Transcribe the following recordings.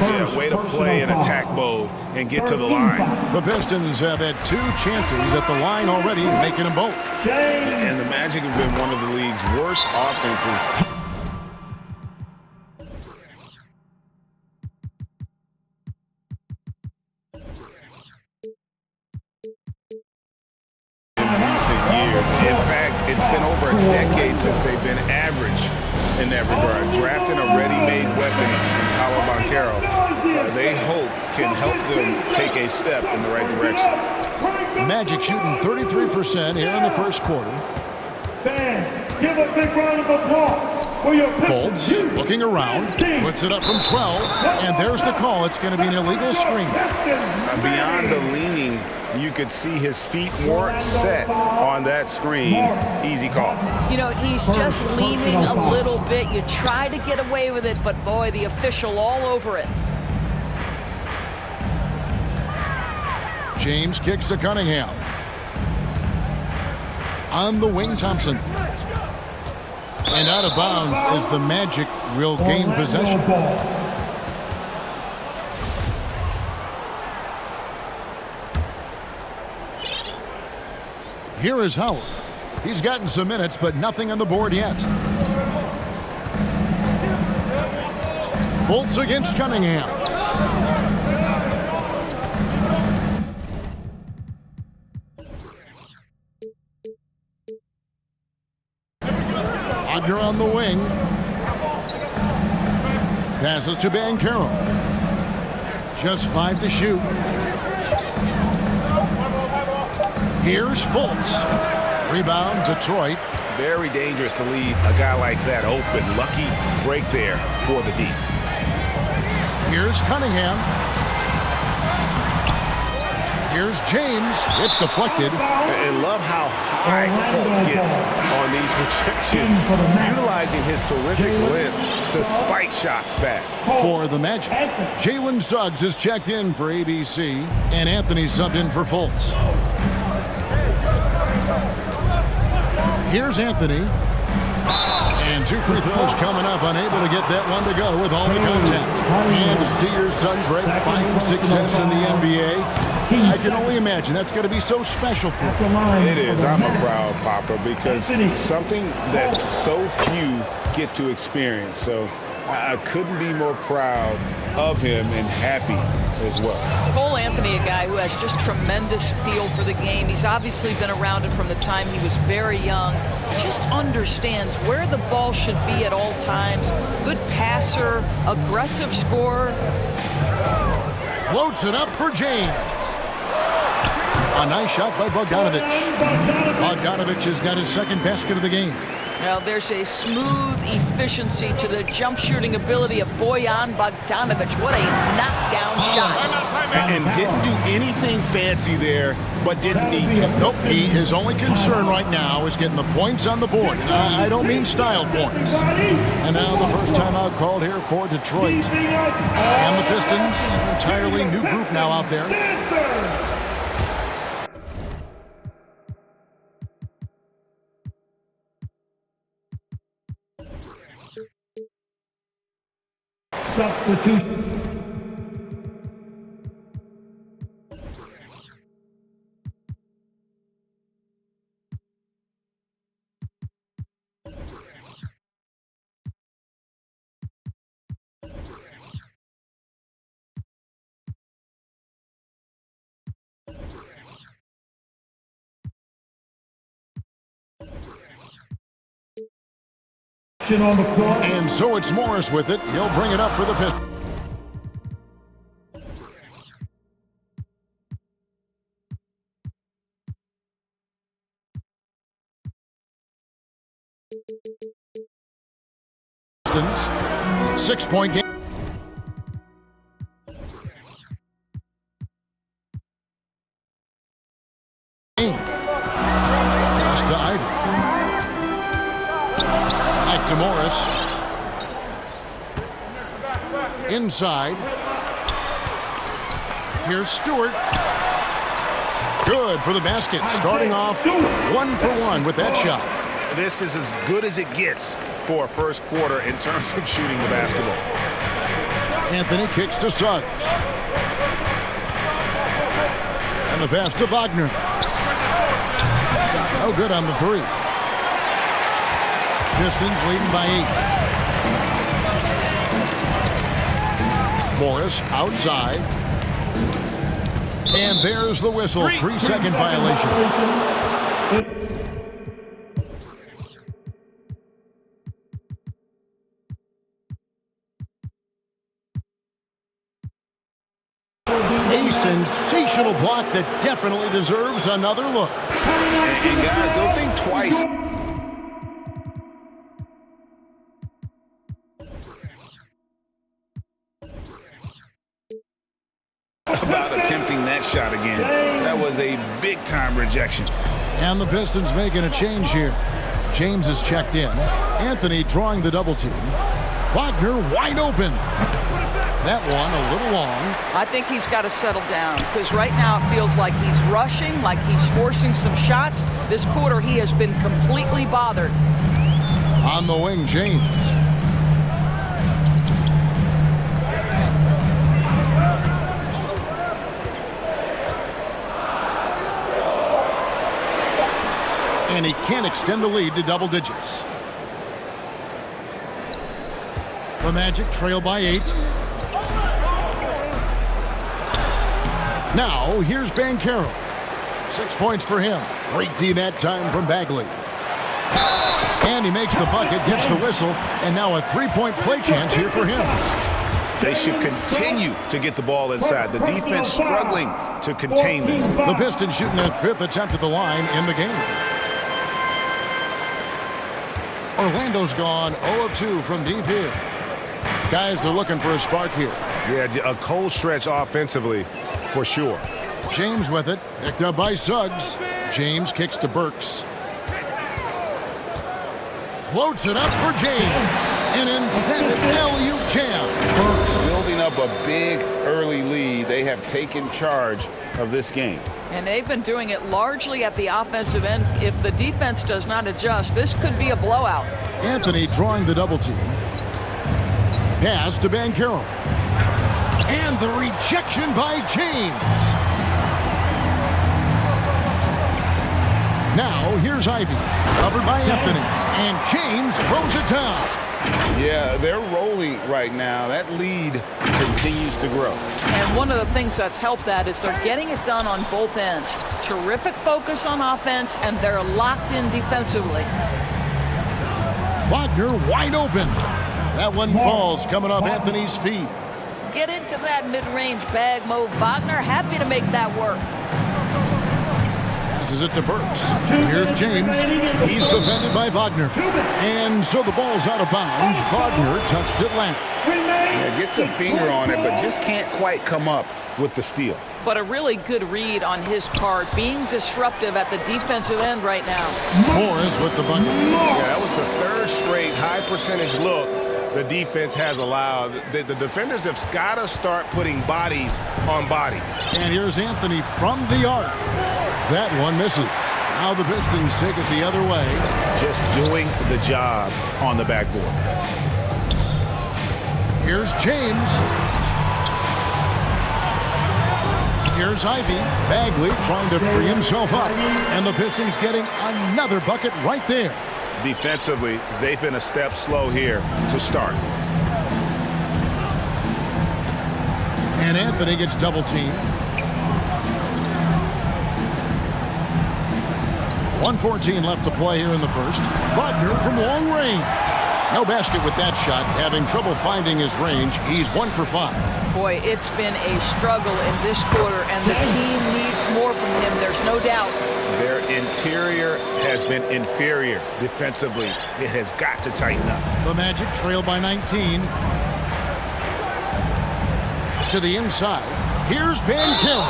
Yeah, way to play in attack mode and get to the line. The Pistons have had 2 chances at the line already, making them both. And the Magic have been one of the league's worst offenses. In fact, it's been over a decade since they've been average in that regard. Drafting a ready-made weapon in Paolo Banchero, they hope can help them take a step in the right direction. Magic shooting 33% here in the first quarter. Fans, give a big round of applause for your Fultz looking around, puts it up from 12, and there's the call. It's going to be an illegal screen. Beyond the leaning, you could see his feet weren't set on that screen. Easy call. You know, he's just leaning a little bit. You try to get away with it, but boy, the official all over it. James kicks to Cunningham. On the wing, Thompson. And out of bounds as the Magic will gain possession. Here is Howard. He's gotten some minutes, but nothing on the board yet. Fultz against Cunningham. Wagner on the wing. Passes to Banchero. Just 5 to shoot. Here's Fultz. Rebound, Detroit. Very dangerous to leave a guy like that open. Lucky break there for the D. Here's Cunningham. Here's James. It's deflected. And love how high Fultz gets on these rejections, utilizing his terrific length to spike shots back. For the Magic, Jalen Suggs is checked in for ABC, and Anthony subbed in for Fultz. Here's Anthony. And 2 free throws coming up, unable to get that one to go with all the contact. And to see your son Brett find success in the NBA, I can only imagine that's going to be so special for him. It is. I'm a proud papa because it's something that so few get to experience. So I couldn't be more proud of him and happy as well. Cole Anthony, a guy who has just tremendous feel for the game. He's obviously been around it from the time he was very young. Just understands where the ball should be at all times. Good passer, aggressive scorer. Floats it up for James. A nice shot by Bogdanovic. Bogdanovic has got his 2nd basket of the game. Now there's a smooth efficiency to the jump shooting ability of Bojan Bogdanovic. What a knockdown shot. And didn't do anything fancy there, but didn't need to. Nope, his only concern right now is getting the points on the board. And I don't mean style points. And now the first timeout called here for Detroit. And the Pistons, entirely new group now out there. Substitution. On the court. And so it's Morris with it. He'll bring it up for the Pistons. Pistons, 6-point game. Just to Ivy. Back to Morris. Inside. Here's Stewart. Good for the basket. Starting off 1 for 1 with that shot. This is as good as it gets for a first quarter in terms of shooting the basketball. Anthony kicks to Suggs. And the pass to Wagner. Oh, good on the three. Pistons leading by 8. Morris outside. And there's the whistle. 3-second violation. A sensational block that definitely deserves another look. And guys, don't think twice. About attempting that shot again. That was a big-time rejection. And the Pistons making a change here. James is checked in. Anthony drawing the double team. Wagner wide open. That one a little long. I think he's got to settle down because right now it feels like he's rushing, like he's forcing some shots. This quarter he has been completely bothered. On the wing, James. And he can't extend the lead to double digits. The Magic trail by 8. Now, here's Banchero. 6 points for him. Great D that time from Bagley. And he makes the bucket, gets the whistle, and now a three-point play chance here for him. They should continue to get the ball inside. The defense struggling to contain them. The Pistons shooting their 5th attempt at the line in the game. Orlando's gone 0 of 2 from deep here. Guys are looking for a spark here. Yeah, a cold stretch offensively, for sure. James with it, picked up by Suggs. James kicks to Burks. Floats it up for James. An emphatic alley-oop jam. Building up a big early lead. They have taken charge of this game. And they've been doing it largely at the offensive end. If the defense does not adjust, this could be a blowout. Anthony drawing the double team. Pass to Banchero. And the rejection by James. Now, here's Ivy. Covered by Anthony. And James throws it down. Yeah, they're rolling right now. That lead continues to grow. And one of the things that's helped that is they're getting it done on both ends. Terrific focus on offense, and they're locked in defensively. Wagner wide open. That one falls coming off Anthony's feet. Get into that mid-range bag mode. Wagner happy to make that work. Passes it to Burks. Here's James. He's defended by Wagner. And so the ball's out of bounds. Wagner touched it last. Yeah, gets a finger on it, but just can't quite come up with the steal. But a really good read on his part, being disruptive at the defensive end right now. Morris with the bucket. Yeah, that was the third straight high-percentage look the defense has allowed. The defenders have got to start putting bodies on bodies. And here's Anthony from the arc. That one misses. Now the Pistons take it the other way. Just doing the job on the backboard. Here's James. Here's Ivy. Bagley trying to free himself up. And the Pistons getting another bucket right there. Defensively, they've been a step slow here to start. And Anthony gets double teamed. 1:14 left to play here in the first. Wagner from long range. No basket with that shot. Having trouble finding his range. He's 1 for 5. Boy, it's been a struggle in this quarter, and the team needs more from him. There's no doubt. Their interior has been inferior defensively. It has got to tighten up. The Magic trail by 19. To the inside. Here's Banchero.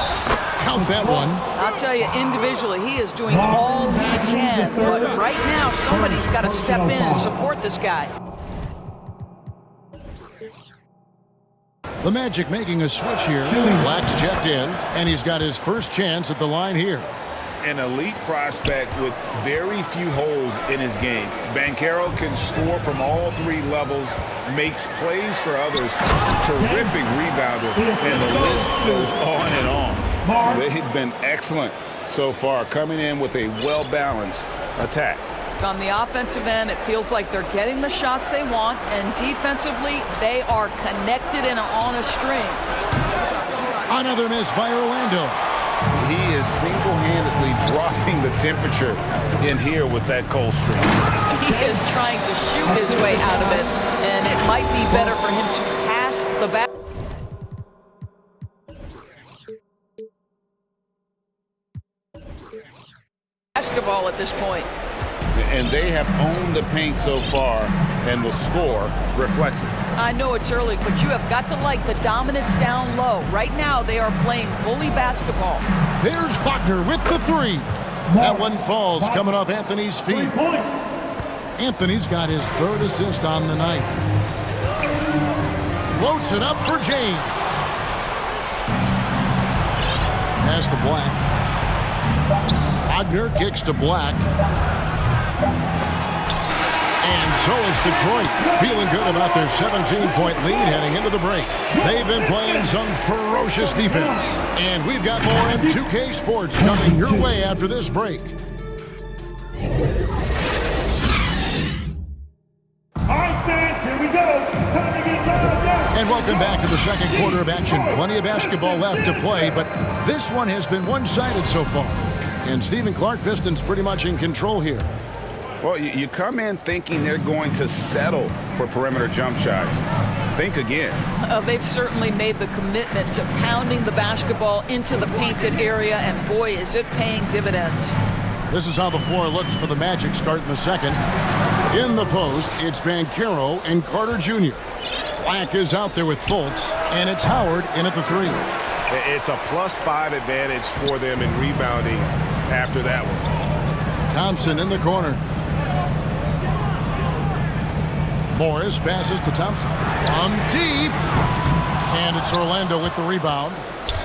Count that one. I'll tell you, individually, he is doing all he can. But right now, somebody's got to step in and support this guy. The Magic making a switch here. Black's checked in, and he's got his first chance at the line here. an elite prospect with very few holes in his game. Banchero can score from all three levels, makes plays for others, terrific rebounder, and the list goes on and on. They've been excellent so far, coming in with a well-balanced attack. On the offensive end, it feels like they're getting the shots they want, and defensively, they are connected and on a string. Another miss by Orlando. He is single-handedly dropping the temperature in here with that cold streak. He is trying to shoot his way out of it, and it might be better for him to pass the basketball at this point. And they have owned the paint so far, and the score reflects it. I know it's early, but you have got to like the dominance down low. Right now, they are playing bully basketball. There's Faulkner with the three. That one falls coming off Anthony's feet. 3 points. Anthony's got his third assist on the night. Floats it up for James. Pass to Black. Wagner kicks to Black. And so is Detroit, feeling good about their 17-point lead heading into the break. They've been playing some ferocious defense. And we've got more M2K Sports coming your way after this break. All right, fans, here we go. Time to get dialed up. And welcome back to the second quarter of action. Plenty of basketball left to play, but this one has been one-sided so far. And Stephen Clark Pistons pretty much in control here. Well, you come in thinking they're going to settle for perimeter jump shots. Think again. They've certainly made the commitment to pounding the basketball into the painted area, and boy, is it paying dividends. This is how the floor looks for the Magic starting the second. In the post, it's Banchero and Carter Jr. Black is out there with Fultz, and it's Howard in at the three. It's a +5 advantage for them in rebounding after that one. Thompson in the corner. Morris passes to Thompson. From deep. And it's Orlando with the rebound.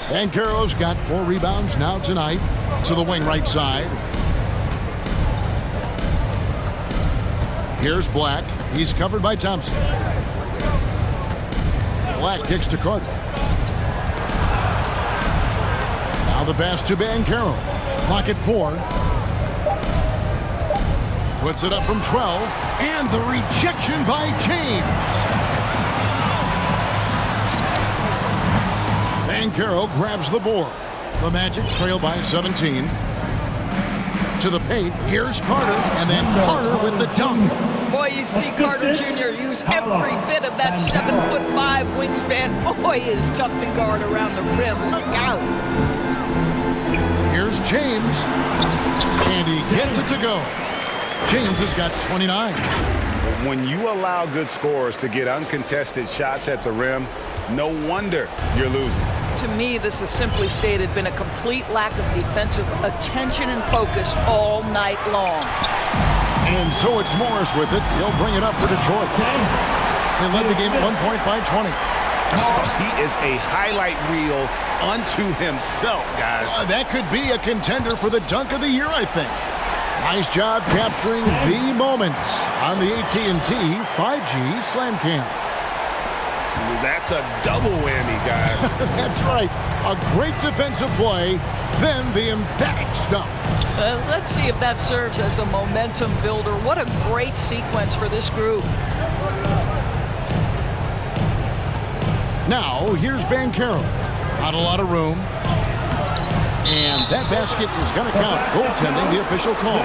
Banchero's got 4 rebounds now tonight. To the wing right side. Here's Black. He's covered by Thompson. Black kicks to Carter. Now the pass to Banchero. Clock at 4. Puts it up from 12. And the rejection by James. Banchero grabs the board. The Magic trail by 17. To the paint. Here's Carter. And then Carter with the dunk. Boy, you see Carter Jr. use every bit of that 7'5" wingspan. Boy, is tough to guard around the rim. Look out. Here's James. And he gets it to go. James has got 29. When you allow good scorers to get uncontested shots at the rim, no wonder you're losing. To me, this has simply stated been a complete lack of defensive attention and focus all night long. And so it's Morris with it. He'll bring it up for Detroit. They led the game at 1 point by 20. He is a highlight reel unto himself, guys. That could be a contender for the dunk of the year, I think. Nice job capturing the moments on the AT&T 5G Slam Cam. That's a double whammy, guys. That's right. A great defensive play, then the emphatic stuff. Let's see if that serves as a momentum builder. What a great sequence for this group. Now, here's Banchero. Not a lot of room. And that basket is going to count. Goaltending, the official call.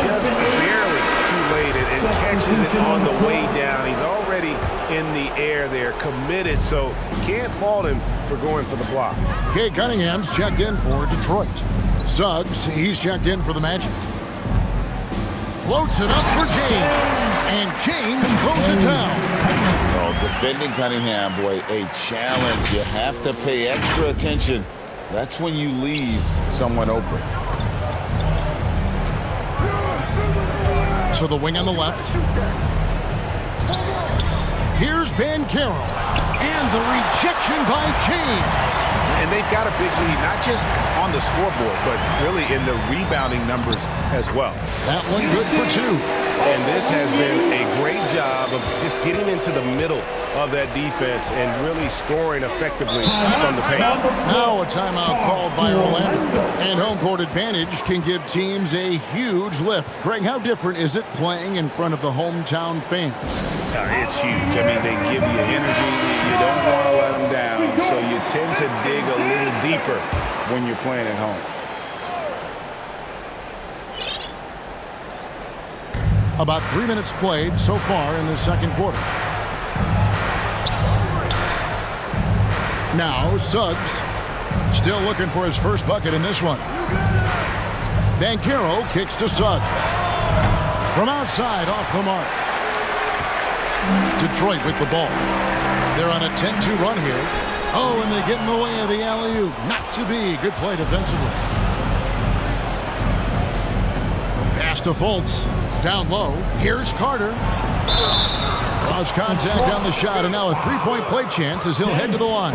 Just barely too late. It catches it on the way down. He's already in the air there, committed, so can't fault him for going for the block. Kay Cunningham's checked in for Detroit. Suggs, he's checked in for the Magic. Floats it up for James. And James throws it down. Oh, defending Cunningham, boy, a challenge. You have to pay extra attention. That's when you leave someone open. To the wing on the left. Here's Banchero. And the rejection by James. And they've got a big lead, not just on the scoreboard, but really in the rebounding numbers as well. That one good for 2. And this has been a great job of just getting into the middle of that defense and really scoring effectively from the paint. Now a timeout called by Orlando. And home court advantage can give teams a huge lift. Greg, how different is it playing in front of the hometown fans? It's huge. I mean, they give you energy. You don't want to let them down, so you tend to dig a little deeper when you're playing at home. About 3 minutes played so far in the second quarter. Now Suggs still looking for his first bucket in this one. Banchero kicks to Suggs. From outside, off the mark. Detroit with the ball. They're on a 10-2 run here. Oh, and they get in the way of the alley-oop. Not to be. Good play defensively. Pass to Fultz. Down low. Here's Carter. Draws contact on the shot, and now a three-point play chance as he'll head to the line.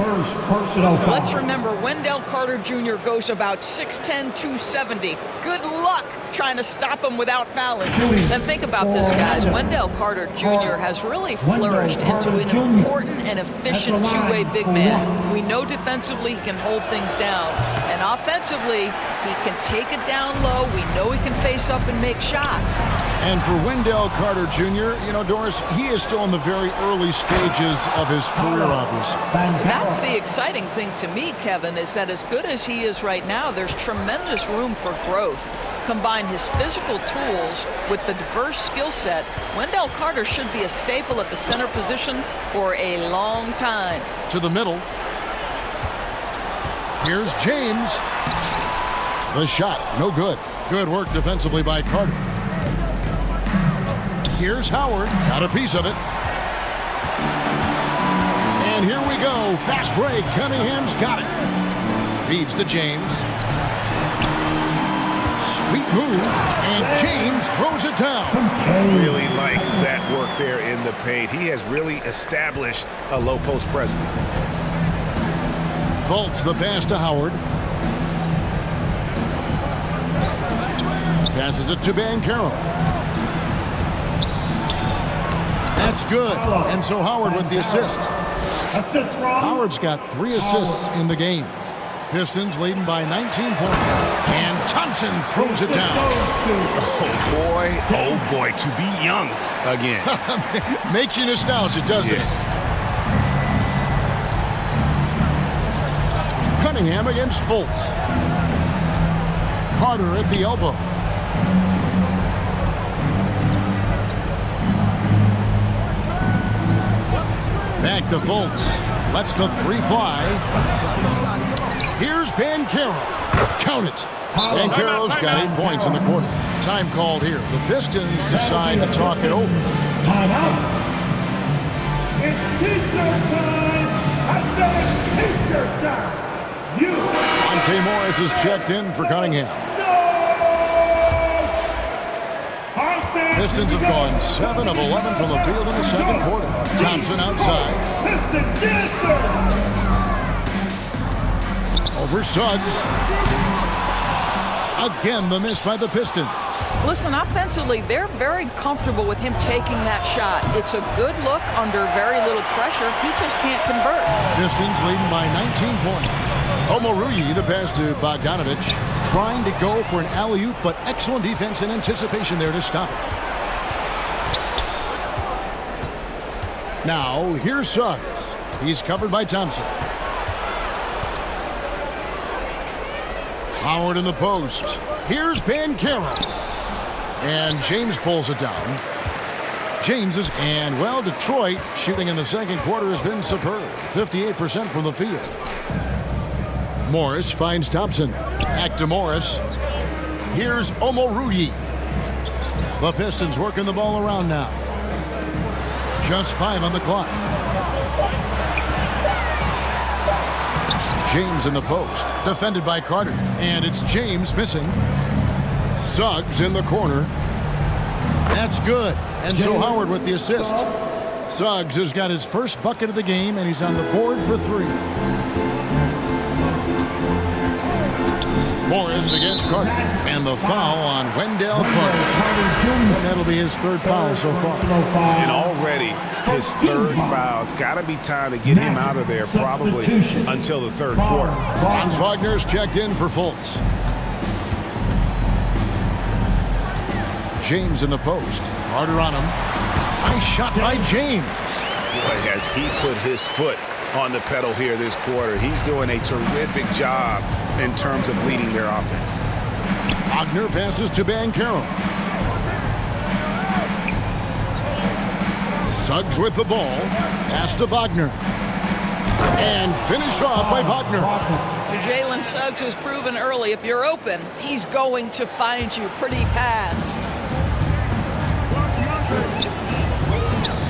Let's remember, Wendell Carter Jr. goes about 6'10", 270. Good luck trying to stop him without fouling. Then think about this, guys. Wendell Carter Jr. has really flourished into an important and efficient two-way big man. We know defensively he can hold things down, and offensively he can take it down low. We know he can face up and make shots. And for Wendell Carter Jr., you know, Doris, he is still in the very early stages of his career, obviously. That's the exciting thing to me, Kevin, is that as good as he is right now, there's tremendous room for growth. Combine his physical tools with the diverse skill set, Wendell Carter should be a staple at the center position for a long time. To the middle. Here's James. The shot, no good. Good work defensively by Carter. Here's Howard. Got a piece of it. And here we go. Fast break. Cunningham's got it. Feeds to James. Sweet move. And James throws it down. Really like that work there in the paint. He has really established a low post presence. Fultz the pass to Howard. Passes it to Banchero. That's good. And so Howard with the assist. Howard's got 3 assists in the game. Pistons leading by 19 points. And Thompson throws it down. Oh boy, to be young again. Makes you nostalgic, doesn't it? Cunningham against Fultz. Carter at the elbow. Back to Fultz. Lets the 3 fly. Here's Banchero. Count it. Banchero's got 8 points in the quarter. Time called here. The Pistons decide to talk it over. Timeout. It's T-shirt time. I said it's T-shirt time. Monte Morris is checked in for Cunningham. Pistons have gone 7 of 11 from the field in the second quarter. Thompson outside. Over Suggs. Again, the miss by the Pistons. Listen, offensively, they're very comfortable with him taking that shot. It's a good look under very little pressure. He just can't convert. Pistons leading by 19 points. Omoruyi, the pass to Bogdanovich, trying to go for an alley-oop, but excellent defense and anticipation there to stop it. Now, here's Suggs. He's covered by Thompson. Howard in the post. Here's Banchero. And James pulls it down. James is, and well, Detroit shooting in the second quarter has been superb. 58% from the field. Morris finds Thompson. Back to Morris. Here's Omoruyi. The Pistons working the ball around now. Just 5 on the clock. James in the post. Defended by Carter. And it's James missing. Suggs in the corner. That's good. And so Howard with the assist. Suggs has got his first bucket of the game, and he's on the board for 3. Morris against Carter. And the foul on Wendell Carter. And that'll be his 3rd foul so far. And already his 3rd foul. It's got to be time to get him out of there probably until the 3rd quarter. Franz Wagner's checked in for Fultz. James in the post. Carter on him. Nice shot by James. Boy, has he put his foot on the pedal here this quarter. He's doing a terrific job in terms of leading their offense. Wagner passes to Banchero. Suggs with the ball. Pass to Wagner. And finished off by Wagner. Jalen Suggs has proven early, if you're open, he's going to find you. Pretty pass.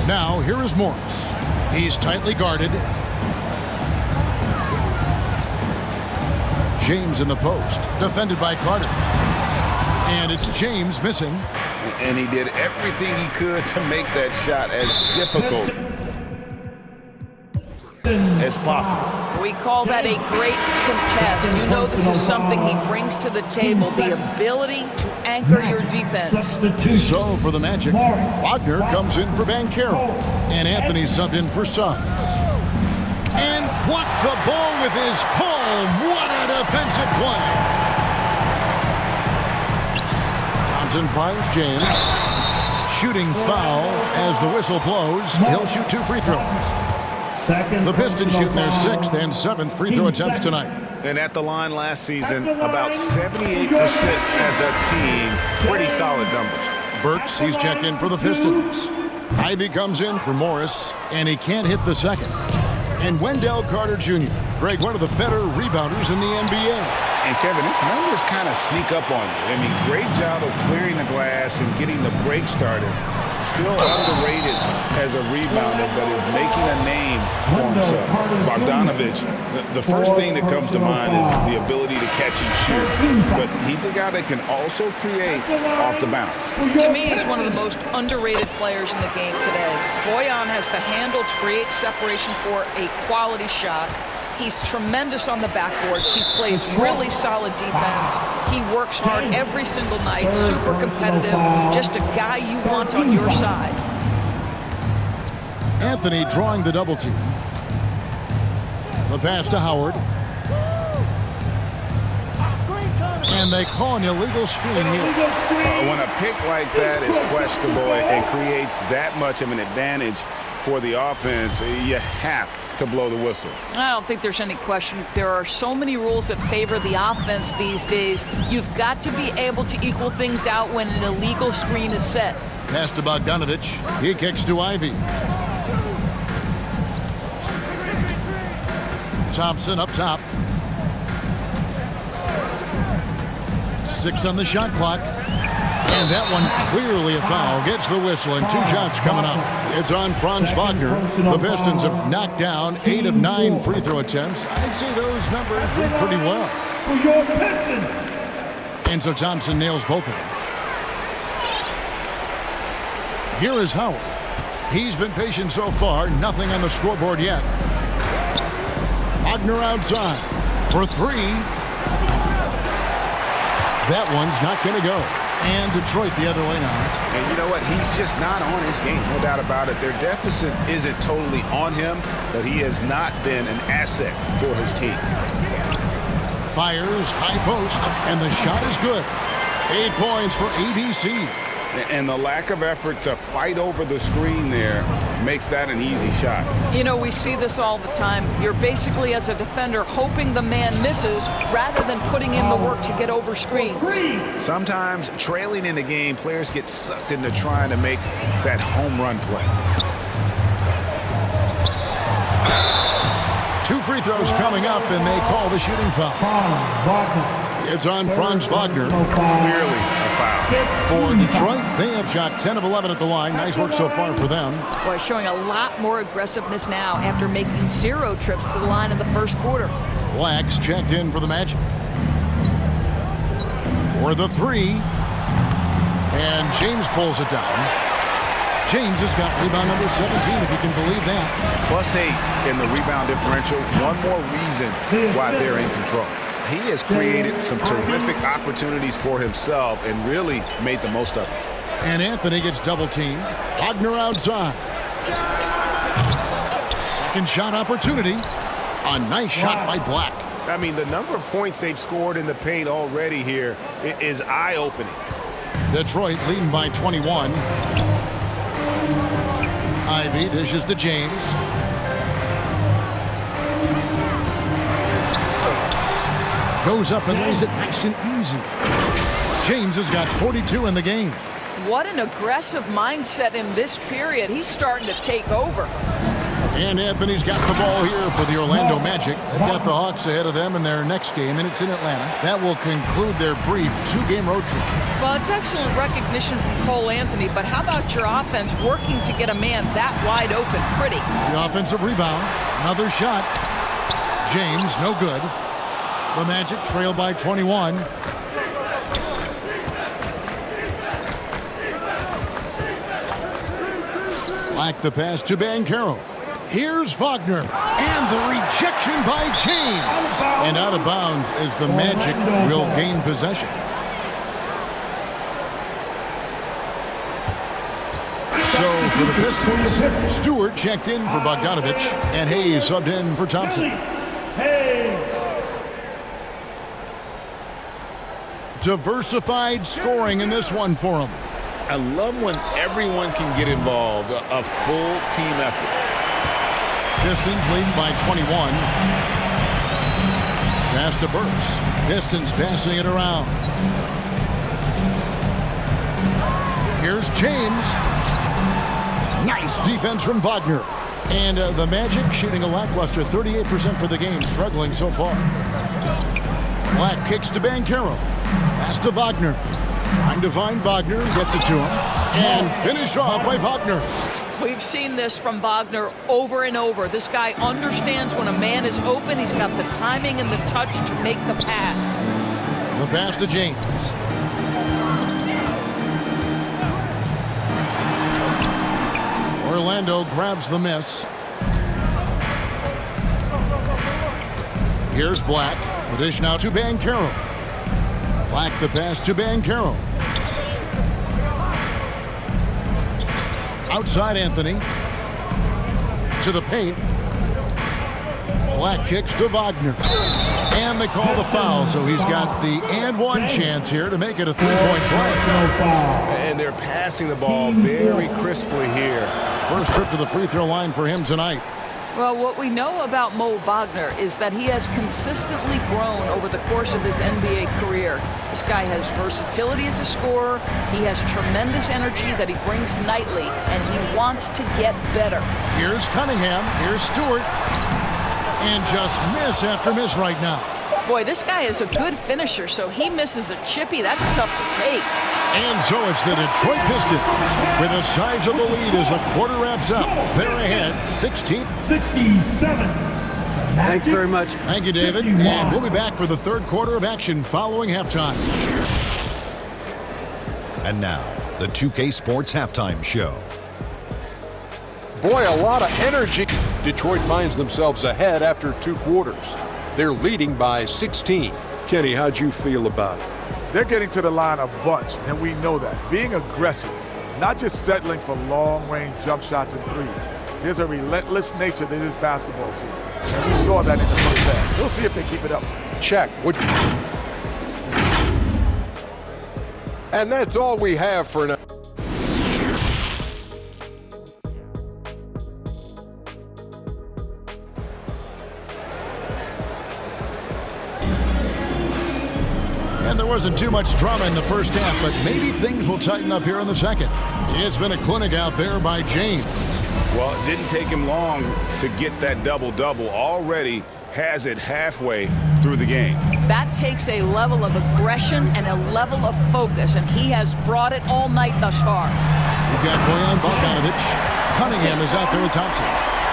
Now, here is Morris. He's tightly guarded. James in the post, defended by Carter. And it's James missing. And he did everything he could to make that shot as difficult as possible. We call that a great contest. You know this is something he brings to the table, the ability to anchor your defense. So for the Magic, Wagner comes in for Banchero. And Anthony subbed in for Suggs. And blocked the ball with his palm. What a defensive play. Thompson finds James. Shooting foul as the whistle blows. He'll shoot 2 free throws. The Pistons shooting their 6th and 7th free throw attempts tonight. And at the line last season, about 78% as a team. Pretty solid numbers. Burks, he's checked in for the Pistons. Ivy comes in for Morris, and he can't hit the second. And Wendell Carter Jr., Greg, one of the better rebounders in the NBA. And Kevin, his numbers kind of sneak up on you. I mean, great job of clearing the glass and getting the break started. Still underrated as a rebounder, but is making a name for himself. Bogdanovich, the first thing that comes to mind is the ability to catch and shoot. But he's a guy that can also create off the bounce. To me, he's one of the most underrated players in the game today. Boyan has the handle to create separation for a quality shot. He's tremendous on the backboards. He plays really solid defense. He works hard every single night, super competitive, just a guy you want on your side. Anthony drawing the double team. The pass to Howard. And they call an illegal screen here. When a pick like that is questionable and creates that much of an advantage for the offense, you have to blow the whistle. I don't think there's any question. There are so many rules that favor the offense these days. You've got to be able to equal things out when an illegal screen is set. Pass to Bogdanovich. He kicks to Ivy. Thompson up top. 6 on the shot clock. And that one clearly a foul. Gets the whistle and 2 shots coming up. It's on Franz Wagner. The Pistons have knocked down 8 of 9 free throw attempts. I'd say those numbers read pretty well. And so Thompson nails both of them. Here is Howard. He's been patient so far. Nothing on the scoreboard yet. Wagner outside for 3. That one's not going to go. And Detroit the other way now. And you know what? He's just not on his game, no doubt about it. Their deficit isn't totally on him, but he has not been an asset for his team. Fires, high post, and the shot is good. 8 points for ABC. And the lack of effort to fight over the screen there makes that an easy shot. You know, we see this all the time. You're basically, as a defender, hoping the man misses rather than putting in the work to get over screens. Sometimes trailing in the game, players get sucked into trying to make that home run play. 2 free throws coming up, and they call the shooting foul. It's on Franz Wagner. Clearly a foul. For Detroit, they have shot 10 of 11 at the line. Nice work so far for them. Boy, showing a lot more aggressiveness now after making 0 trips to the line in the first quarter. Blacks checked in for the Magic. For the 3. And James pulls it down. James has got rebound number 17, if you can believe that. +8 in the rebound differential. One more reason why they're in control. He has created some terrific opportunities for himself and really made the most of it. And Anthony gets double-teamed. Wagner outside. Second shot opportunity. A nice shot by Black. I mean, the number of points they've scored in the paint already here is eye-opening. Detroit leading by 21. Ivy dishes to James. Goes up and lays it nice and easy. James has got 42 in the game. What an aggressive mindset in this period. He's starting to take over. And Anthony's got the ball here for the Orlando Magic. They've got the Hawks ahead of them in their next game, and it's in Atlanta. That will conclude their brief 2-game road trip. Well, it's excellent recognition from Cole Anthony, but how about your offense working to get a man that wide open pretty? The offensive rebound. Another shot. James, no good. The Magic trail by 21. Black the pass to Banchero. Here's Wagner. And the rejection by James. And out of bounds as the Magic will gain possession. So for the Pistons, Stewart checked in for Bogdanovich. And Hayes subbed in for Thompson. Diversified scoring in this one for him. I love when everyone can get involved, a full team effort. Pistons leading by 21. Pass to Burks. Pistons passing it around. Here's James. Nice defense from Wagner. And the Magic shooting a lackluster 38% for the game, struggling so far. Black kicks to Banchero. Pass to Wagner. Trying to find Wagner, gets it to him. And finished off by Wagner. We've seen this from Wagner over and over. This guy understands when a man is open. He's got the timing and the touch to make the pass. The pass to James. Orlando grabs the miss. Here's Black. The dish now to Banchero. Black the pass to Banchero. Outside Anthony. To the paint. Black kicks to Wagner. And they call the foul, so he's got the and one chance here to make it a three-point play. And they're passing the ball very crisply here. First trip to the free throw line for him tonight. Well, what we know about Mo Wagner is that he has consistently grown over the course of his NBA career. This guy has versatility as a scorer. He has tremendous energy that he brings nightly, and he wants to get better. Here's Cunningham. Here's Stewart. And just miss after miss right now. Boy, this guy is a good finisher, so he misses a chippy. That's tough to take. And so it's the Detroit Pistons with a sizable lead as the quarter wraps up. They're ahead 16-67. Thanks very much. Thank you, David. And we'll be back for the third quarter of action following halftime. And now, the 2K Sports Halftime Show. Boy, a lot of energy. Detroit finds themselves ahead after two quarters. They're leading by 16. Kenny, how'd you feel about it? They're getting to the line a bunch, and we know that. Being aggressive, not just settling for long-range jump shots and threes. There's a relentless nature to this basketball team, and we saw that in the first half. We'll see if they keep it up. Check. And that's all we have for now. And there wasn't too much drama in the first half, but maybe things will tighten up here in the second. It's been a clinic out there by James. Well, it didn't take him long to get that double-double. Already has it halfway through the game. That takes a level of aggression and a level of focus, and he has brought it all night thus far. You've got Bojan Bogdanovic. Cunningham is out there with Thompson.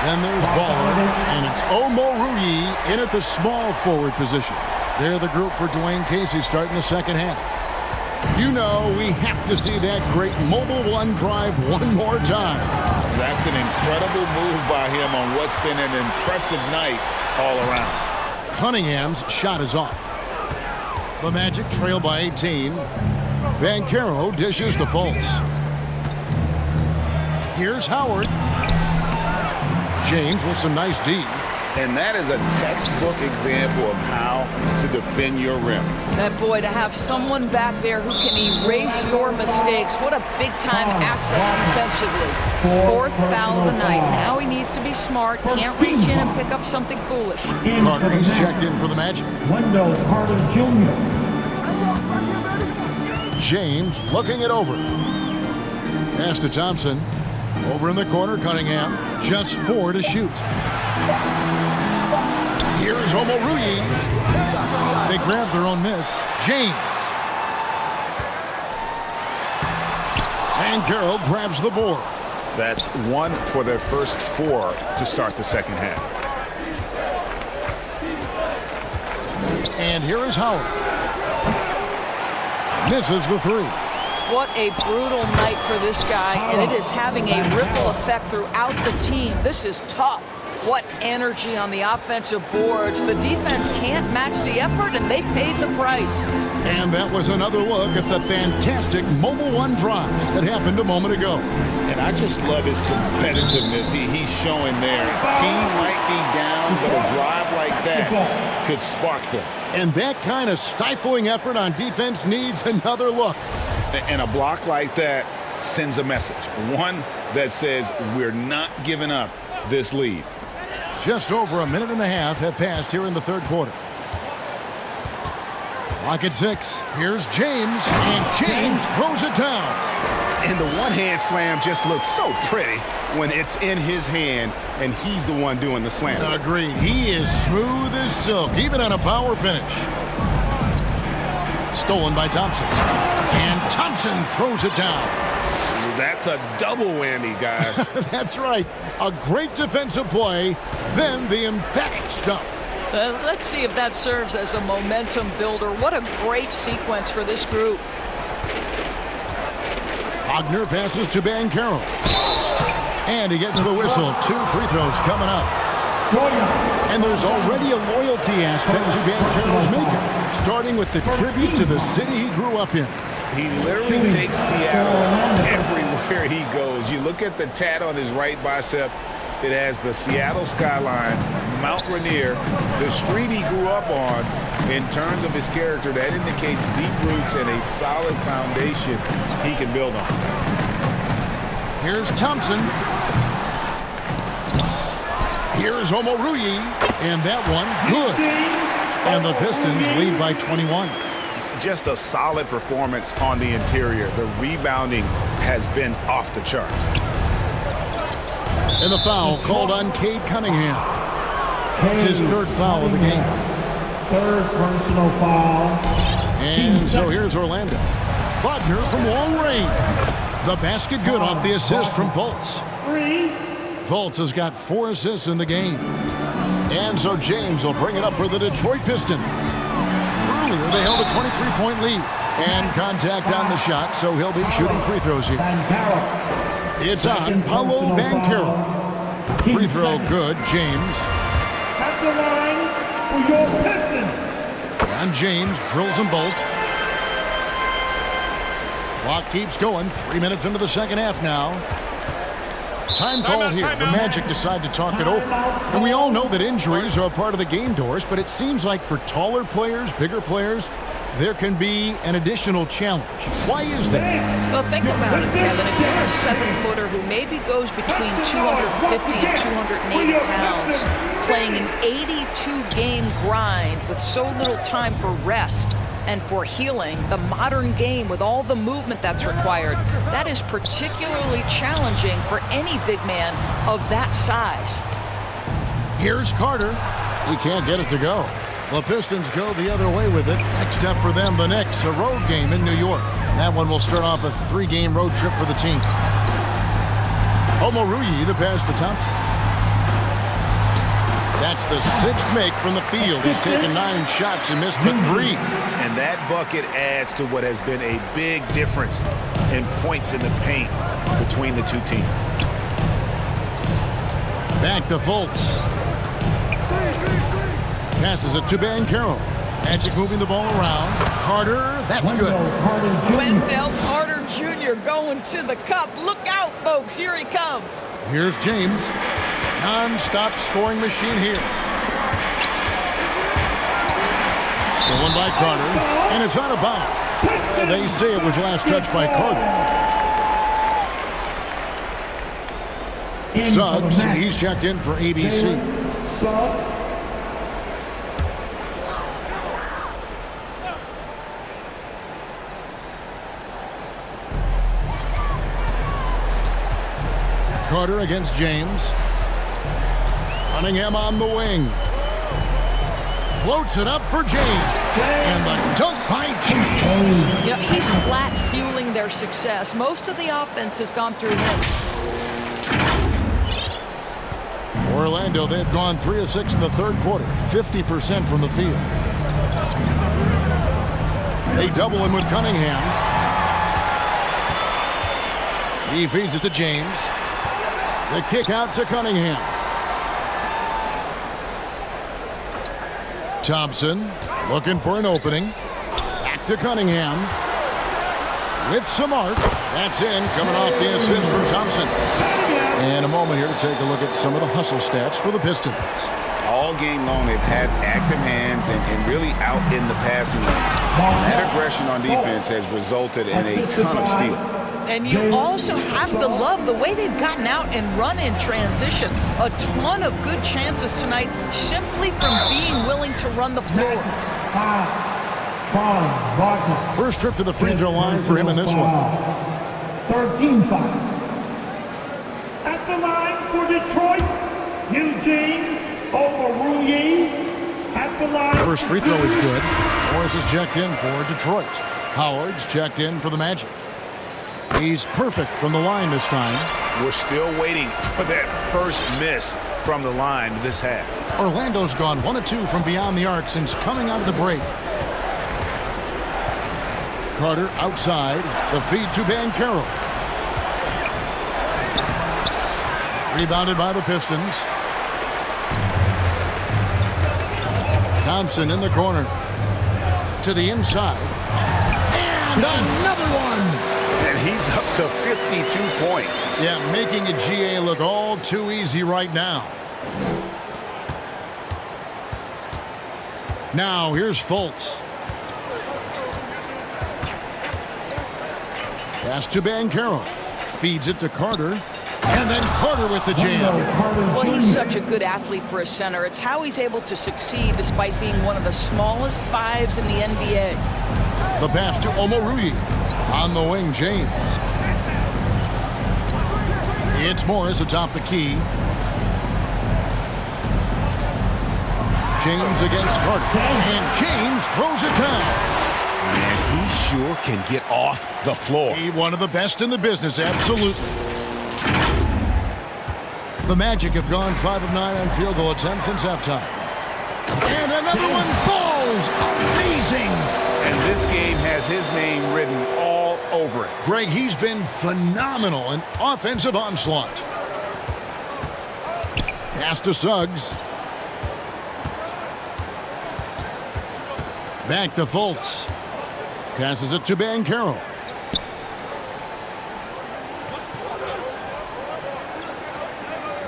Then there's Baller, and it's Omoruyi in at the small forward position. They're the group for Dwayne Casey starting the second half. You know we have to see that great mobile one drive one more time. That's an incredible move by him on what's been an impressive night all around. Cunningham's shot is off. The Magic trail by 18. Banchero dishes to Fultz. Here's Howard. James with some nice D. And that is a textbook example of how to defend your rim. That boy, to have someone back there who can erase your mistakes, what a big-time asset defensively. Fourth foul of the night. Now he needs to be smart, can't reach in and pick up something foolish. Carter, he's checked in for the Magic. Wendell Carter Jr. James looking it over. Pass to Thompson. Over in the corner, Cunningham. Just 4 to shoot. Here's Omoruyi. They grab their own miss. James. Banchero grabs the board. That's 1 for their first 4 to start the second half. And here is Howard. Misses the 3. What a brutal night for this guy, and it is having a ripple effect throughout the team. This is tough. What energy on the offensive boards. The defense can't match the effort, and they paid the price. And that was another look at the fantastic mobile one drive that happened a moment ago. And I just love his competitiveness he's showing there. Team might be down, but a drive like that could spark them. And that kind of stifling effort on defense needs another look. And a block like that sends a message. One that says we're not giving up this lead. Just over a minute and a half have passed here in the third quarter. Clock at 6. Here's James, and James throws it down. And the one-hand slam just looks so pretty when it's in his hand and he's the one doing the slam. Agreed. He is smooth as silk, even on a power finish. Stolen by Thompson. And Thompson throws it down. That's a double whammy, guys. That's right. A great defensive play, then the emphatic stuff. Let's see if that serves as a momentum builder. What a great sequence for this group. Wagner passes to Banchero. And he gets the whistle. 2 free throws coming up. And there's already a loyalty aspect to Banchero's making, starting with the tribute to the city he grew up in. He literally takes Seattle everywhere he goes. You look at the tat on his right bicep. It has the Seattle skyline, Mount Rainier, the street he grew up on. In terms of his character, that indicates deep roots and a solid foundation he can build on. Here's Thompson. Here's Omoruyi. And that one, good. And the Pistons lead by 21. Just a solid performance on the interior. The rebounding has been off the charts. And the foul called on Cade Cunningham. It's his third foul of the game. Third personal foul. And so here's Orlando. Wagner from long range. The basket good off the assist from Fultz. Fultz has got 4 assists in the game. And so James will bring it up for the Detroit Pistons. Earlier, they held a 23-point lead. And contact on the shot, so he'll be shooting free throws here. It's on Paolo Banchero. Free throw good, James. At the line for your Pistons. And James drills them both. Clock keeps going. 3 minutes into the second half now. Time call here. The Magic decide to talk it over. And we all know that injuries are a part of the game, Doris, but it seems like for taller players, bigger players, there can be an additional challenge. Why is that? Well, think about it, Kevin. If you're a 7-footer who maybe goes between 250 and 280 pounds, playing an 82-game grind with so little time for rest and for healing, the modern game with all the movement that's required, that is particularly challenging for any big man of that size. Here's Carter. He can't get it to go. The Pistons go the other way with it. Next step for them, the Knicks, a road game in New York. That one will start off a 3-game road trip for the team. Omoruyi, the pass to Thompson. That's the 6th make from the field. He's taken 9 shots and missed but 3. And that bucket adds to what has been a big difference in points in the paint between the two teams. Back to Fultz. Passes it to Banchero. Magic moving the ball around. Carter, that's good. Wendell Carter Jr. going to the cup. Look out, folks. Here he comes. Here's James. Non-stop scoring machine here. Stolen by Carter, and it's out of bounds. They say it was last touched by Carter. Suggs, he's checked in for ABC. Carter against James. Cunningham on the wing. Floats it up for James. And the dunk by James. You know, he's flat fueling their success. Most of the offense has gone through him. Orlando, they've gone 3 of 6 in the 3rd quarter. 50% from the field. They double him with Cunningham. He feeds it to James. The kick out to Cunningham. Thompson looking for an opening. Back to Cunningham. With some arc. That's in. Coming off the assist from Thompson. And a moment here to take a look at some of the hustle stats for the Pistons. All game long, they've had active hands and really out in the passing lanes. That aggression on defense has resulted in a ton of steals. And you also have to love the way they've gotten out and run in transition. A ton of good chances tonight simply from being willing to run the floor. First trip to the free throw line for him in this one. 13-5. At the line for Detroit, Eugene Omoruyi. At the line. First free throw is good. Morris is checked in for Detroit. Howard's checked in for the Magic. He's perfect from the line this time. We're still waiting for that first miss from the line this half. Orlando's gone 1 of 2 from beyond the arc since coming out of the break. Carter outside. The feed to Banchero. Rebounded by the Pistons. Thompson in the corner. To the inside. And another one. And he's up to 52 points. Yeah, making a GA look all too easy right now. Now, here's Fultz. Pass to Banchero. Feeds it to Carter. And then Carter with the jam. Well, he's such a good athlete for a center. It's how he's able to succeed despite being one of the smallest 5s in the NBA. The pass to Omoruyi. On the wing, James. It's Morris atop the key. James against Carter. And James throws it down. Man, he sure can get off the floor. One of the best in the business, absolutely. The Magic have gone 5 of 9 on field goal attempts since halftime. And another one falls. Amazing. And this game has his name written all over it. Greg, he's been phenomenal in offensive onslaught. Pass to Suggs. Back to Fultz. Passes it to Banchero.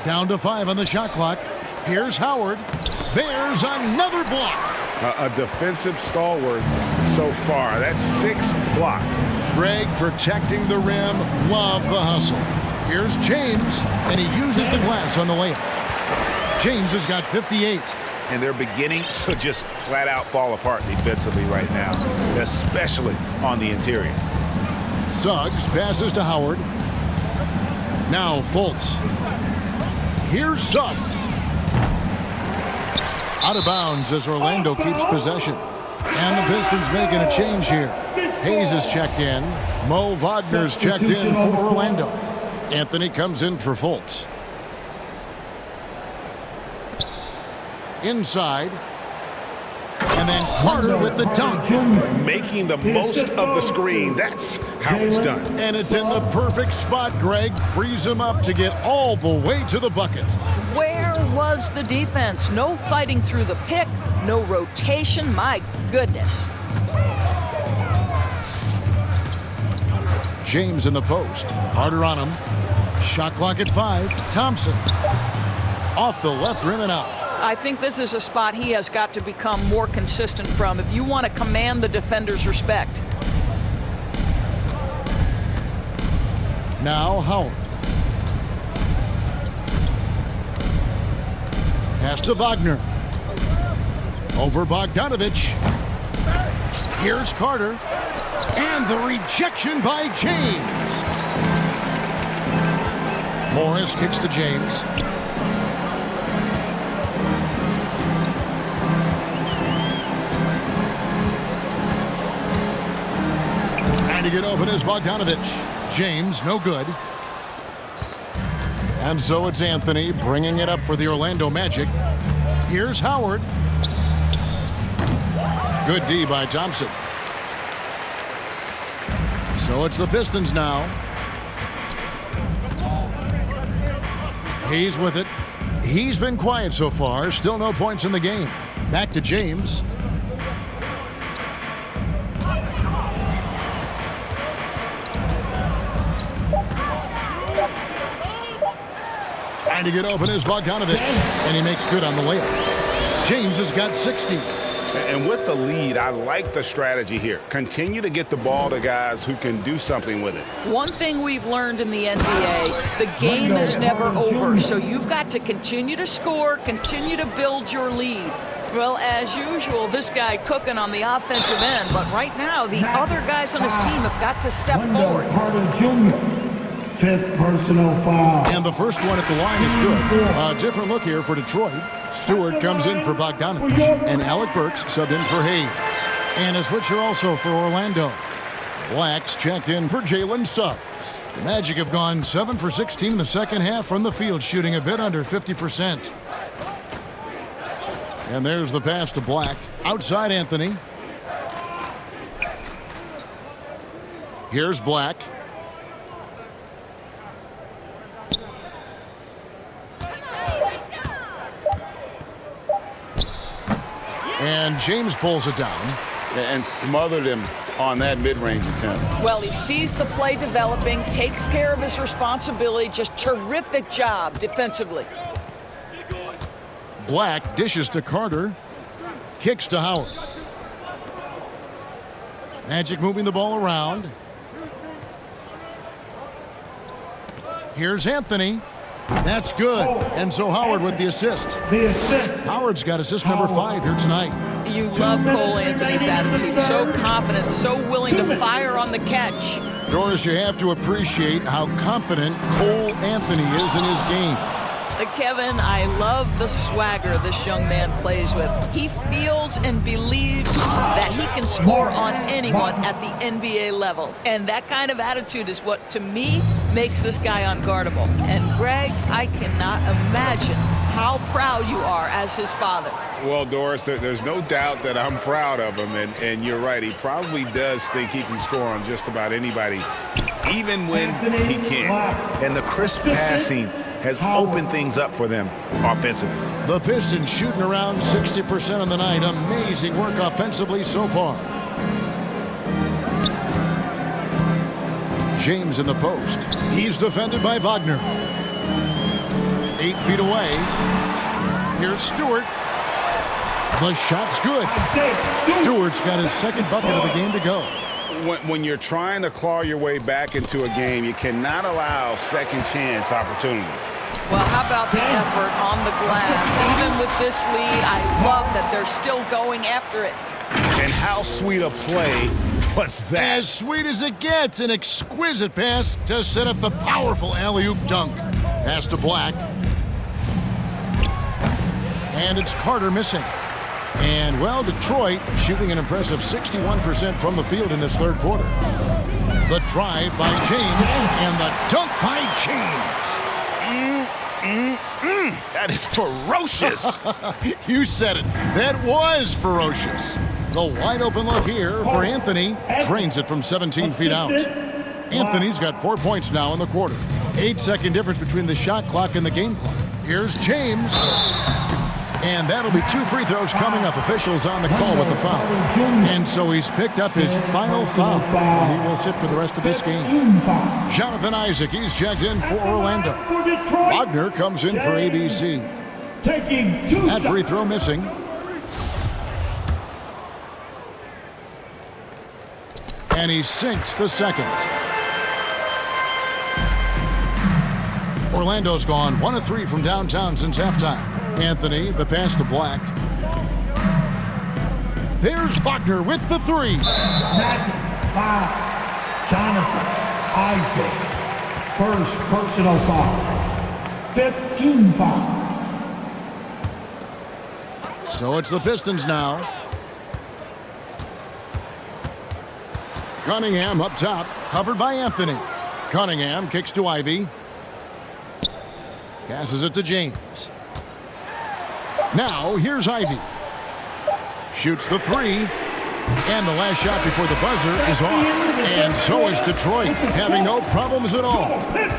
Down to 5 on the shot clock. Here's Howard. There's another block. A defensive stalwart so far. That's 6 blocks. Greg protecting the rim. Love the hustle. Here's James, and he uses the glass on the layup. James has got 58. And they're beginning to just flat out fall apart defensively right now, especially on the interior. Suggs passes to Howard. Now Fultz. Here's Suggs. Out of bounds as Orlando keeps possession. And the Pistons making a change here. Hayes is checked in. Mo Wagner's checked in for Orlando. Anthony comes in for Fultz. Inside. And then Carter with the dunk. Making the most of the screen. That's how it's done. And it's in the perfect spot, Greg. Frees him up to get all the way to the bucket. Where was the defense? No fighting through the pick, no rotation. My goodness. James in the post. Carter on him. Shot clock at 5. Thompson. Off the left rim and out. I think this is a spot he has got to become more consistent from if you want to command the defender's respect. Now Howard. Pass to Wagner. Over Bogdanovich. Here's Carter. And the rejection by James. Morris kicks to James. Trying to get open is Bogdanovich. James, no good. And so it's Anthony bringing it up for the Orlando Magic. Here's Howard. Good D by Thompson. So it's the Pistons now. He's with it. He's been quiet so far. Still no points in the game. Back to James. Trying to get open is Bogdanovich. And he makes good on the layup. James has got 60. And with the lead, I like the strategy here. Continue to get the ball to guys who can do something with it. One thing we've learned in the NBA, the game is never over. So you've got to continue to score, continue to build your lead. Well, as usual, this guy cooking on the offensive end. But right now, the other guys on his team have got to step forward. Carter Jr. 5th personal foul. And the first one at the line is good. A different look here for Detroit. Stewart comes in for Bogdanovich. And Alec Burks subbed in for Hayes. And a switcher also for Orlando. Black's checked in for Jalen Suggs. The Magic have gone 7 for 16 in the second half from the field, shooting a bit under 50%. And there's the pass to Black. Outside Anthony. Here's Black. And James pulls it down. And smothered him on that mid-range attempt. Well, he sees the play developing, takes care of his responsibility. Just terrific job defensively. Black dishes to Carter. Kicks to Howard. Magic moving the ball around. Here's Anthony. That's good. And so Howard with the assist. Howard's got assist number 5 here tonight. You love Cole Anthony's attitude. So confident, so willing to fire on the catch. Doris, you have to appreciate how confident Cole Anthony is in his game. Kevin, I love the swagger this young man plays with. He feels and believes that he can score on anyone at the NBA level. And that kind of attitude is what, to me, makes this guy unguardable. And Greg, I cannot imagine how proud you are as his father. Well, Doris, there's no doubt that I'm proud of him. And you're right, he probably does think he can score on just about anybody, even when he can't. And the crisp passing has opened things up for them offensively. The Pistons shooting around 60% on the night. Amazing work offensively so far. James in the post. He's defended by Wagner. 8 feet away. Here's Stewart. The shot's good. Stewart's got his second bucket of the game to go. When you're trying to claw your way back into a game, you cannot allow second chance opportunities. Well, how about the effort on the glass? Even with this lead, I love that they're still going after it. And how sweet a play was that? As sweet as it gets, an exquisite pass to set up the powerful alley-oop dunk. Pass to Black. And it's Carter missing. And, well, Detroit shooting an impressive 61% from the field in this third quarter. The drive by James and the dunk by James. That is ferocious. You said it. That was ferocious. The wide open look here for Anthony. Drains it from 17 feet out. Anthony's got 4 points now in the quarter. 8-second difference between the shot clock and the game clock. Here's James. And that'll be 2 free throws coming up. Officials on the call with the foul. And so he's picked up his final foul. He will sit for the rest of this game. Jonathan Isaac, he's checked in for Orlando. Wagner comes in for ABC. That free throw missing. And he sinks the second. Orlando's gone 1 of 3 from downtown since halftime. Anthony, the pass to Black. There's Wagner with the 3. Magic foul. Jonathan Isaac. First personal foul. 15 foul. So it's the Pistons now. Cunningham up top, covered by Anthony. Cunningham kicks to Ivy. Passes it to James. Now, here's Ivy. Shoots the 3. And the last shot before the buzzer is off. And so is Detroit, having no problems at all.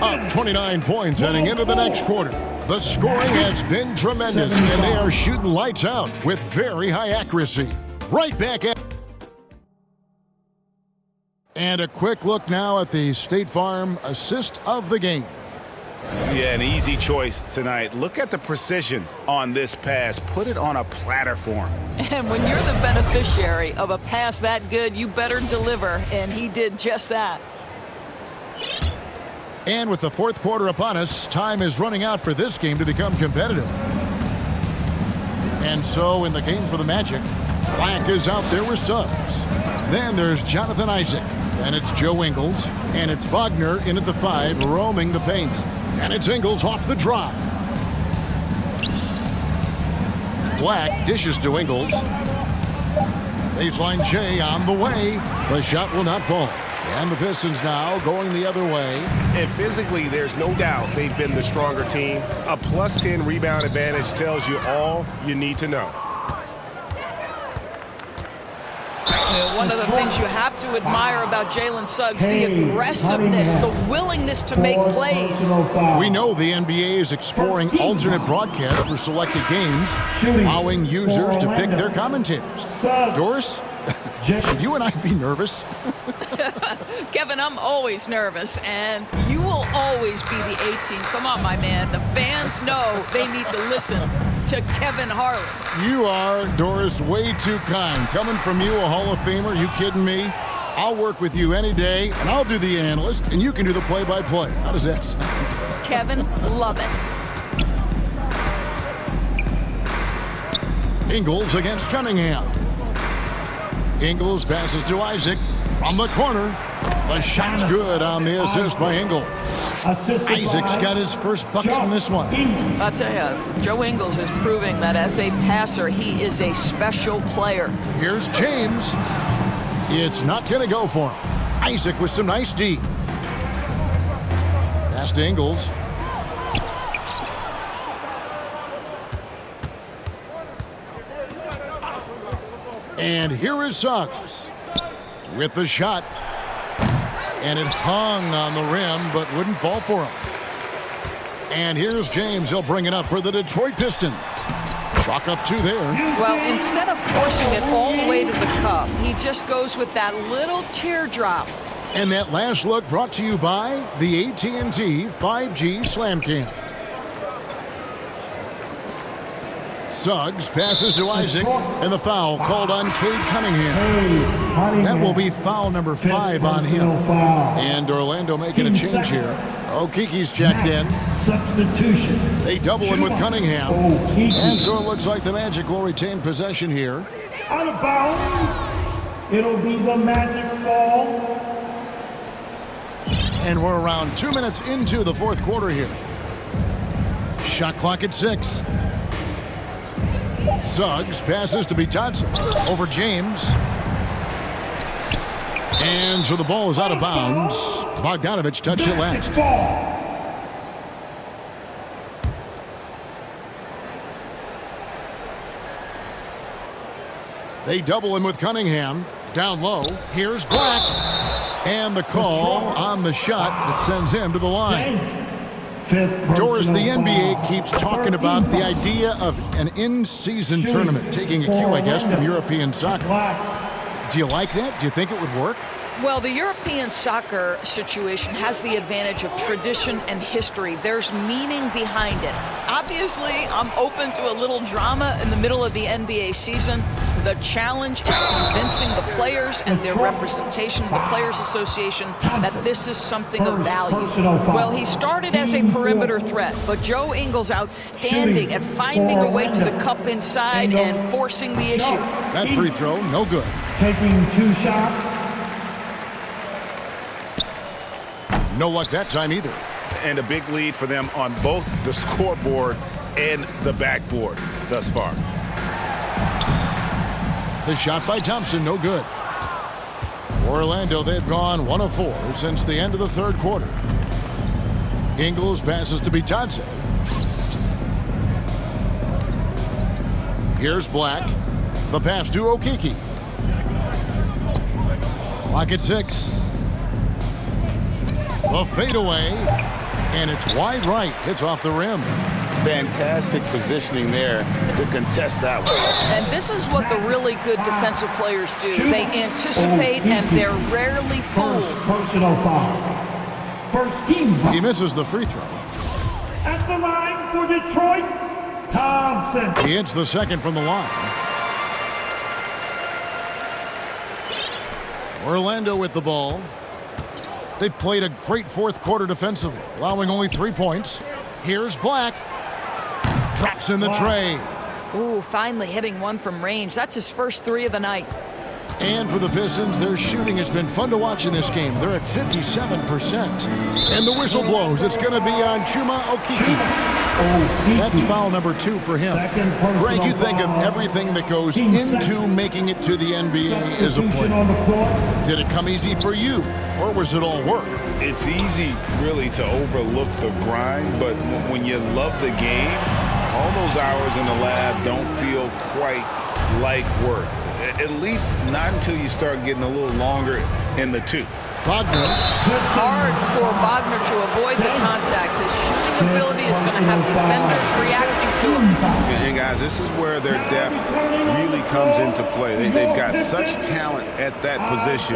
Up 29 points heading into the next quarter. The scoring has been tremendous, and they are shooting lights out with very high accuracy. Right back at... And a quick look now at the State Farm assist of the game. Yeah, an easy choice tonight. Look at the precision on this pass. Put it on a platter for him. And when you're the beneficiary of a pass that good, you better deliver, and he did just that. And with the fourth quarter upon us, time is running out for this game to become competitive. And so in the game for the Magic, Black is out there with Suggs. Then there's Jonathan Isaac. And it's Joe Ingles. And it's Wagner in at the 5, roaming the paint. And it's Ingles off the drive. Black dishes to Ingles. Baseline J on the way. The shot will not fall. And the Pistons now going the other way. And physically, there's no doubt they've been the stronger team. A plus 10 rebound advantage tells you all you need to know. One of the things you have to admire about Jalen Suggs, the aggressiveness, the willingness to make plays. We know the NBA is exploring alternate broadcasts for selected games, allowing users to pick their commentators. Doris, should you and I be nervous? Kevin, I'm always nervous, and you will always be the A team. Come on, my man. The fans know they need to listen to Kevin Harlan. You are, Doris, way too kind. Coming from you, a Hall of Famer, you kidding me? I'll work with you any day, and I'll do the analyst, and you can do the play-by-play. How does that sound? Kevin, love it. Ingles against Cunningham. Ingles passes to Isaac from the corner. The shot's good on the assist by Ingles. Isaac's got his first bucket in this one. I'll tell you, Joe Ingles is proving that as a passer, he is a special player. Here's James. It's not going to go for him. Isaac with some nice D. Pass to Ingles. And here is Suggs with the shot. And it hung on the rim, but wouldn't fall for him. And here's James. He'll bring it up for the Detroit Pistons. Chalk up 2 there. Well, instead of forcing it all the way to the cup, he just goes with that little teardrop. And that last look brought to you by the AT&T 5G Slam Cam. Suggs passes to Isaac, and the foul called on Cade Cunningham. That will be foul number 5 on him. And Orlando making a change here. Okiki's checked in. Substitution. They double him with Cunningham. And so it looks like the Magic will retain possession here. Out of bounds. It'll be the Magic's ball. And we're around 2 minutes into the fourth quarter here. Shot clock at 6. Suggs passes to Bitadze over James. And so the ball is out of bounds. Bogdanovich touched it last. They double him with Cunningham. Down low. Here's Black. And the call on the shot that sends him to the line. Doris, the NBA keeps talking about the idea of an in-season tournament, taking a cue, I guess, from European soccer. Do you like that? Do you think it would work? Well, the European soccer situation has the advantage of tradition and history. There's meaning behind it. Obviously, I'm open to a little drama in the middle of the NBA season. The challenge is convincing the players and their representation, the Players Association, that this is something of value. Well, he started as a perimeter threat, but Joe Ingles outstanding at finding a way to the cup inside and forcing the issue. That free throw, no good. Taking 2 shots. No luck that time either. And a big lead for them on both the scoreboard and the backboard thus far. The shot by Thompson, no good. For Orlando, they've gone 1 of 4 since the end of the third quarter. Ingles passes to Bitadze. Here's Black. The pass to Okiki. Clock at 6. The fadeaway, and it's wide right. Hits off the rim. Fantastic positioning there to contest that one. And this is what the really good defensive players do. They anticipate and they're rarely fooled. Personal foul. First team. He misses the free throw. At the line for Detroit, Thompson. He hits the second from the line. Orlando with the ball. They've played a great fourth quarter defensively, allowing only 3 points. Here's Black. Drops in the tray. Ooh, finally hitting one from range. That's his first 3 of the night. And for the Pistons, their shooting has been fun to watch in this game. They're at 57%. And the whistle blows. It's going to be on Chuma Okiki. That's foul number 2 for him. Greg, you think of everything that goes into making it to the NBA as a player. Did it come easy for you, or was it all work? It's easy, really, to overlook the grind, but when you love the game, all those hours in the lab don't feel quite like work. At least not until you start getting a little longer in the tooth. Wagner. Hard for Wagner to avoid the contact. His shooting ability is going to have defenders reacting to him. And guys, this is where their depth really comes into play. They've got such talent at that position.